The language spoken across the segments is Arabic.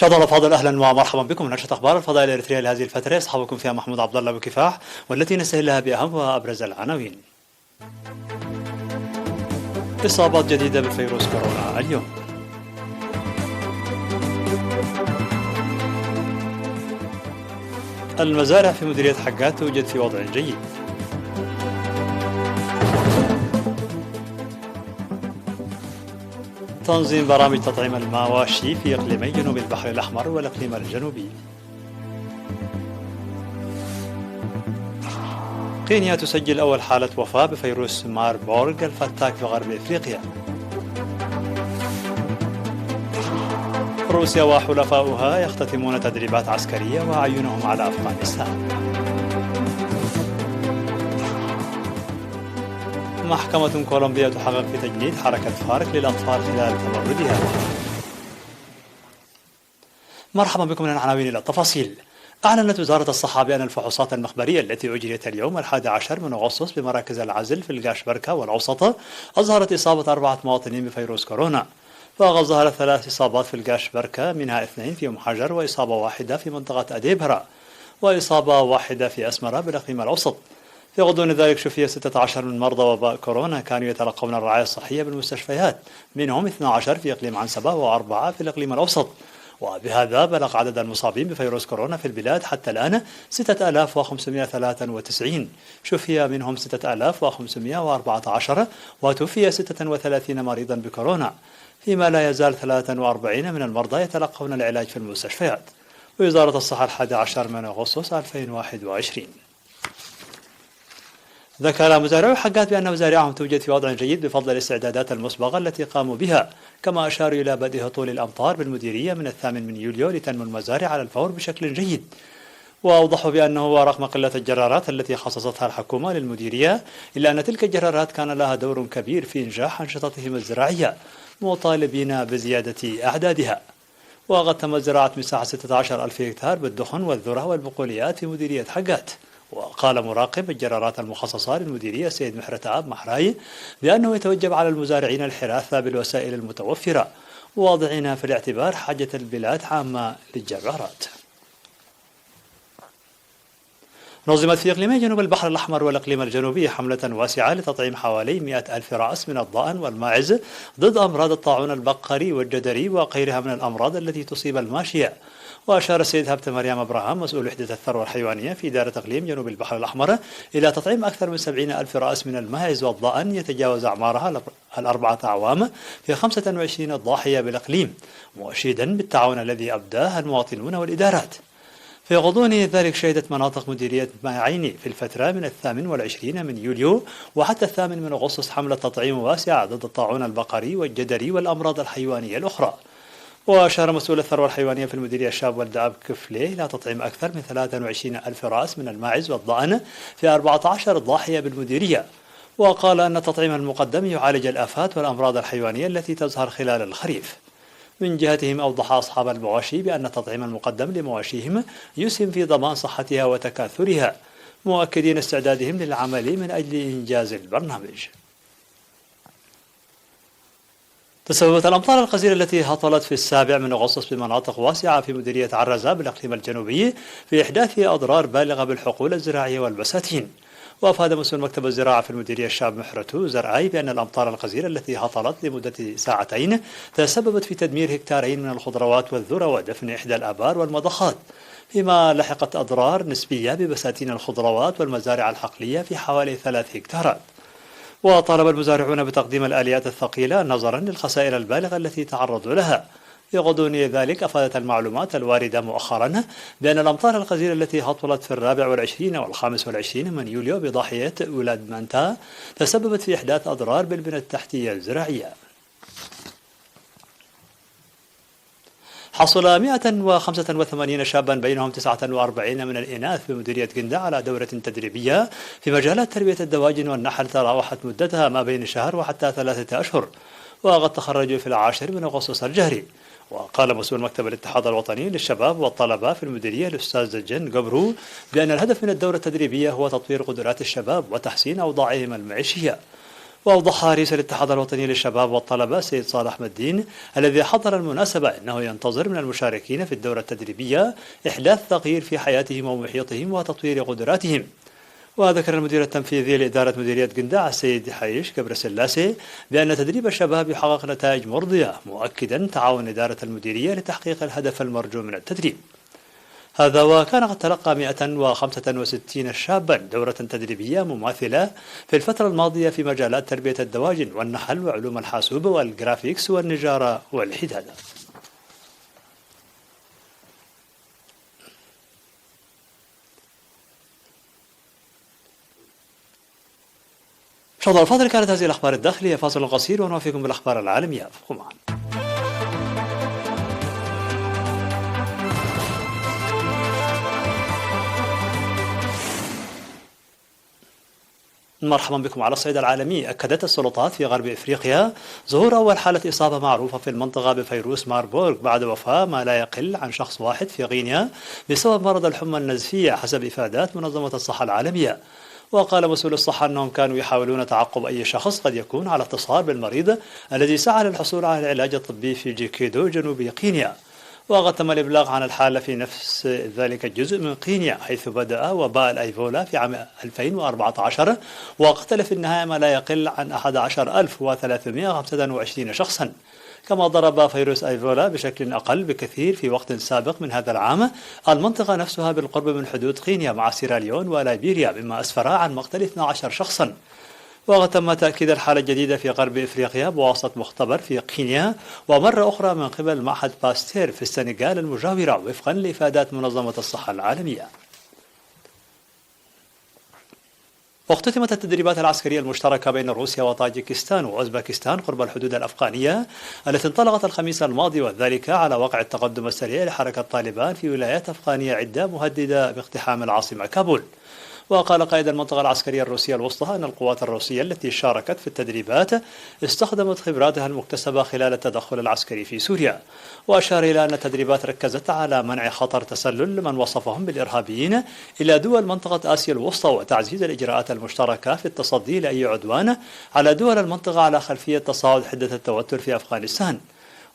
مشاهدينا الافاضل، اهلا ومرحبا بكم من نشره اخبار الفضاء الاريتريه لهذه الفتره، يصحبكم فيها محمود عبد الله بكفاح، والتي نستهلها باهم وابرز العناوين. اصابات جديده بفيروس كورونا اليوم. المزارع في مديريه حقات توجد في وضع جيد. تنظيم برامج تطعيم المواشي في اقليمي جنوب البحر الاحمر والاقليم الجنوبي. كينيا تسجل أول حالة وفاة بفيروس ماربورغ الفتاك في غرب إفريقيا. روسيا وحلفاؤها يختتمون تدريبات عسكرية وأعينهم على أفغانستان. محكمة كولومبيا تحقق في تجنيد حركة فارك للأطفال خلال تمردها. مرحبا بكم من العناوين إلى التفاصيل. أعلنت وزارة الصحة بأن الفحوصات المخبرية التي أجريت اليوم 11 من أغسطس بمراكز العزل في القاشبركة والأوسط أظهرت إصابة 4 مواطنين بفيروس كورونا، فقد ظهرت 3 إصابات في القاشبركة، منها 2 في أم حجر وإصابة واحدة في منطقة أديبرا وإصابة واحدة في أسمرة بالإقليم الأوسط. في غضون ذلك شفي 16 من مرضى وباء كورونا كانوا يتلقون الرعاية الصحية بالمستشفيات، منهم 12 في إقليم عنسبة و4 في الإقليم الأوسط، وبهذا بلغ عدد المصابين بفيروس كورونا في البلاد حتى الآن 6593، شفي منهم 6514 وتوفي 36 مريضا بكورونا، فيما لا يزال 43 من المرضى يتلقون العلاج في المستشفيات. وزارة الصحة 11 من أغسطس 2021. ذكر مزارعو حقات بأن مزارعهم توجد في وضع جيد بفضل الاستعدادات المسبقة التي قاموا بها، كما أشاروا إلى بدء هطول الأمطار بالمديرية من 8 يوليو لتنمو المزارع على الفور بشكل جيد. وأوضحوا بأنه ورغم قلة الجرارات التي خصصتها الحكومة للمديرية، إلا أن تلك الجرارات كان لها دور كبير في إنجاح أنشطتهم الزراعية، مطالبين بزيادة أعدادها. وقد تمت زراعة مساحة 16,000 هكتار بالدخن والذرة والبقوليات في مديرية حقات. وقال مراقب الجرارات المخصصة للمديرية السيد محرت آب محراي بأنه يتوجب على المزارعين الحراثة بالوسائل المتوفرة، واضعين في الاعتبار حاجة البلاد عامة للجرارات. نظمت في إقليمي جنوب البحر الأحمر والإقليم الجنوبي حملة واسعة لتطعيم حوالي 100,000 رأس من الضأن والماعز ضد أمراض الطاعون البقري والجدري وغيرها من الأمراض التي تصيب الماشية. وأشار السيد هبت مريم أبراهام مسؤول وحدة الثروة الحيوانية في إدارة إقليم جنوب البحر الأحمر إلى تطعيم أكثر من 70,000 رأس من الماعز والضأن يتجاوز أعمارها 4 أعوام في 25 ضاحية بالإقليم، مؤشدا بالتعاون الذي أبداه المواطنون والإدارات. في غضون ذلك شهدت مناطق مديرية ماعيني في الفترة من 28 من يوليو وحتى 8 من أغسطس حملة تطعيم واسعة ضد الطاعون البقري والجدري والأمراض الحيوانية الأخرى. وأشار مسؤول الثروة الحيوانية في المديرية الشاب والدعاب كفلي إلى تطعيم أكثر من 23,000 رأس من الماعز والضأن في 14 ضاحية بالمديرية. وقال أن التطعيم المقدم يعالج الآفات والأمراض الحيوانية التي تظهر خلال الخريف. من جهتهم أوضح أصحاب المواشي بأن التطعيم المقدم لمواشيهم يسهم في ضمان صحتها وتكاثرها، مؤكدين استعدادهم للعمل من أجل إنجاز البرنامج. تسببت الأمطار الغزيرة التي هطلت في 7 من أغسطس بمناطق واسعة في مديرية عرزة بالإقليم الجنوبي في إحداث أضرار بالغة بالحقول الزراعية والبساتين. وأفاد مسؤول مكتب الزراعة في المديرية الشاب محرتو زرعاي بأن الأمطار الغزيرة التي هطلت لمدة 2 ساعات تسببت في تدمير هكتارين من الخضروات والذرة ودفن إحدى الآبار والمضخات، فيما لحقت أضرار نسبية ببساتين الخضروات والمزارع الحقلية في حوالي 3 هكتارات. وطالب المزارعون بتقديم الآليات الثقيلة نظرا للخسائر البالغة التي تعرضوا لها. في غضون ذلك أفادت المعلومات الواردة مؤخرا بأن الأمطار الغزيرة التي هطلت في 24 و25 من يوليو بضاحية ولاد مانتا تسببت في إحداث أضرار بالبنى التحتية الزراعية. حصل 185 شابا بينهم 49 من الإناث بمديرية قندة على دورة تدريبية في مجالات تربية الدواجن والنحل تراوحت مدتها ما بين شهر وحتى 3 أشهر، وقد تخرجوا في 10 من أغسطس الجاري. وقال مسؤول مكتب الاتحاد الوطني للشباب والطلبة في المديرية الأستاذ جن قبرو بأن الهدف من الدورة التدريبية هو تطوير قدرات الشباب وتحسين أوضاعهم المعيشية. وأوضح رئيس الاتحاد الوطني للشباب والطلبة سيد صالح الدين الذي حضر المناسبة أنه ينتظر من المشاركين في الدورة التدريبية إحداث تغيير في حياتهم ومحيطهم وتطوير قدراتهم. وذكر المدير التنفيذي لإدارة مديرية قنداع السيد حيش كبر سلاسي بأن تدريب الشباب يحقق نتائج مرضية، مؤكدا تعاون إدارة المديرية لتحقيق الهدف المرجو من التدريب. هذا وكان قد تلقى 165 شابا دورة تدريبية مماثلة في الفترة الماضية في مجالات تربية الدواجن والنحل وعلوم الحاسوب والجرافيكس والنجارة والحدادة. مشاهدينا الفاضل، كانت هذه الأخبار الداخلية. فاصل قصير ونوافيكم بالأخبار العالمية، ابقوا معنا. مرحبا بكم. على الصعيد العالمي، أكدت السلطات في غرب إفريقيا ظهور أول حالة إصابة معروفة في المنطقة بفيروس ماربورغ بعد وفاة ما لا يقل عن شخص واحد في غينيا بسبب مرض الحمى النزفية حسب إفادات منظمة الصحة العالمية. وقال مسؤول الصحة أنهم كانوا يحاولون تعقب أي شخص قد يكون على اتصال بالمريض الذي سعى للحصول على العلاج الطبي في جيكيدو جنوب غينيا. وقد تم الإبلاغ عن الحالة في نفس ذلك الجزء من غينيا حيث بدأ وباء الأيفولا في عام 2014 وقتل في النهاية ما لا يقل عن 11325 شخصا. كما ضرب فيروس أيفولا بشكل أقل بكثير في وقت سابق من هذا العام المنطقة نفسها بالقرب من حدود غينيا مع سيراليون وليبيريا، مما أسفر عن مقتل 12 شخصا. وقد تم تأكيد الحالة الجديدة في غرب إفريقيا بواسطة مختبر في غينيا ومرة أخرى من قبل معهد باستير في السنغال المجاورة وفقا لإفادات منظمة الصحة العالمية. واختتمت التدريبات العسكرية المشتركة بين روسيا وطاجيكستان وأوزبكستان قرب الحدود الأفغانية التي انطلقت الخميس الماضي، وذلك على وقع التقدم السريع لحركة طالبان في ولايات أفغانية عدة مهددة باقتحام العاصمة كابول. وقال قائد المنطقة العسكرية الروسية الوسطى أن القوات الروسية التي شاركت في التدريبات استخدمت خبراتها المكتسبة خلال التدخل العسكري في سوريا. وأشار إلى أن التدريبات ركزت على منع خطر تسلل من وصفهم بالإرهابيين إلى دول منطقة آسيا الوسطى وتعزيز الإجراءات المشتركة في التصدي لأي عدوان على دول المنطقة على خلفية تصاعد حدة التوتر في أفغانستان.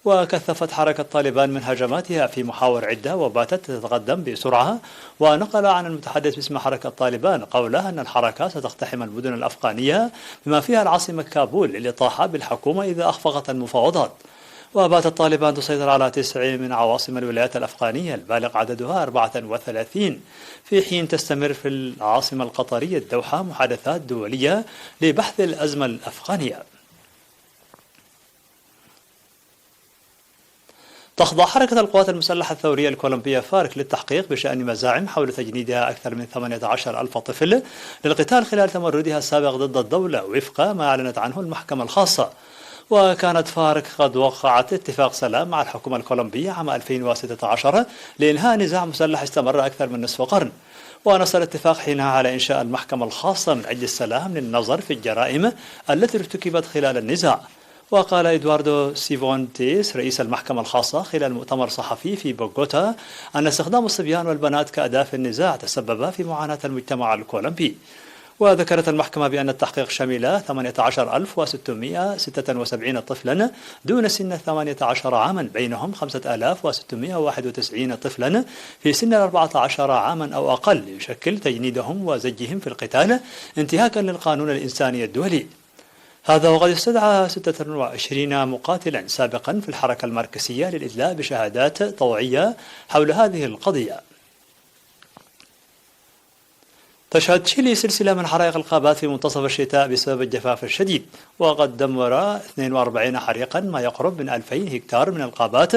وكثفت حركة طالبان من هجماتها في محاور عدة وباتت تتقدم بسرعة. ونقل عن المتحدث باسم حركة طالبان قوله أن الحركة ستقتحم المدن الأفغانية بما فيها العاصمة كابول للإطاحة بالحكومة إذا أخفقت المفاوضات. وباتت طالبان تسيطر على 9 من عواصم الولايات الأفغانية البالغ عددها 34، في حين تستمر في العاصمة القطرية الدوحة محادثات دولية لبحث الأزمة الأفغانية. تخضع حركة القوات المسلحة الثورية الكولومبية فارك للتحقيق بشأن مزاعم حول تجنيدها أكثر من 18 ألف طفل للقتال خلال تمردها السابق ضد الدولة وفق ما أعلنت عنه المحكمة الخاصة. وكانت فارك قد وقعت اتفاق سلام مع الحكومة الكولومبية عام 2016 لإنهاء نزاع مسلح استمر أكثر من نصف قرن. ونص الاتفاق حينها على إنشاء المحكمة الخاصة من أجل السلام للنظر في الجرائم التي ارتكبت خلال النزاع. وقال إدواردو سيفونتيس رئيس المحكمة الخاصة خلال مؤتمر صحفي في بوغوتا أن استخدام الصبيان والبنات كأداة في النزاع تسبب في معاناة المجتمع الكولومبي. وذكرت المحكمة بأن التحقيق شمل 18676 طفلا دون سن 18 عاما، بينهم 5691 طفلا في سن 14 عاما أو أقل، يشكل تجنيدهم وزجهم في القتال انتهاكا للقانون الإنساني الدولي. هذا وقد استدعى 26 مقاتلا سابقا في الحركة الماركسية للإدلاء بشهادات طوعية حول هذه القضية. تشهد تشيلي سلسلة من حرائق الغابات في منتصف الشتاء بسبب الجفاف الشديد، وقد دمر 42 حريقا ما يقرب من 2000 هكتار من الغابات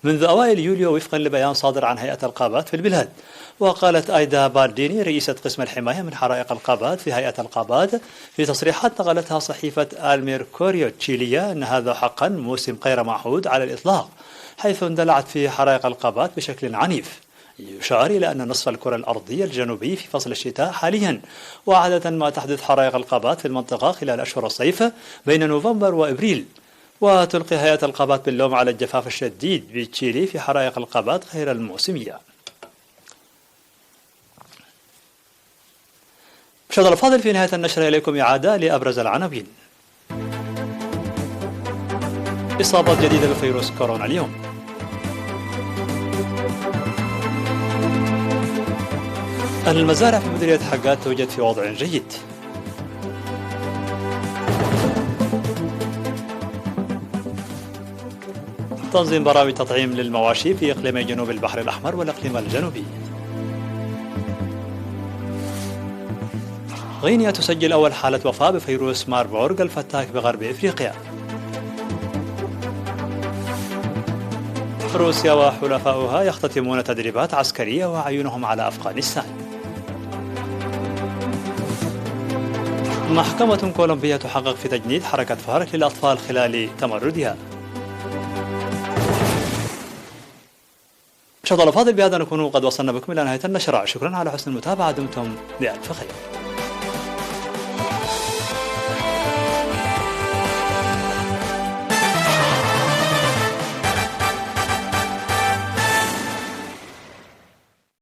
منذ أوائل يوليو وفقا لبيان صادر عن هيئة الغابات في البلاد. وقالت أيدا بارديني رئيسة قسم الحماية من حرائق الغابات في هيئة الغابات في تصريحات نقلتها صحيفة الميركوريو التشيلية أن هذا حقا موسم غير معهود على الإطلاق، حيث اندلعت فيه حرائق الغابات بشكل عنيف. يشار إلى أن نصف الكرة الأرضية الجنوبي في فصل الشتاء حاليا، وعادة ما تحدث حرائق الغابات في المنطقة خلال أشهر الصيف بين نوفمبر وإبريل. وتلقي هيئة الغابات باللوم على الجفاف الشديد بتشيلي في حرائق الغابات غير الموسمية. مشاهدينا الفاضل، في نهاية النشرة إليكم إعادة لأبرز العناوين. إصابات جديدة بفيروس كورونا اليوم. المزارع في مديرية حقات توجد في وضع جيد. تنظيم برامج تطعيم للمواشي في إقليمي جنوب البحر الأحمر والإقليم الجنوبي. غينيا تسجل أول حالة وفاة بفيروس ماربورغ الفتاك بغرب إفريقيا. روسيا وحلفاؤها يختتمون تدريبات عسكرية وأعينهم على أفغانستان. محكمة كولومبية تحقق في تجنيد حركة فارك للأطفال خلال تمردها. مشاهدينا الأفاضل، بهذا نكون قد وصلنا بكم إلى نهاية النشرة. شكرا على حسن المتابعة، دمتم بألف خير.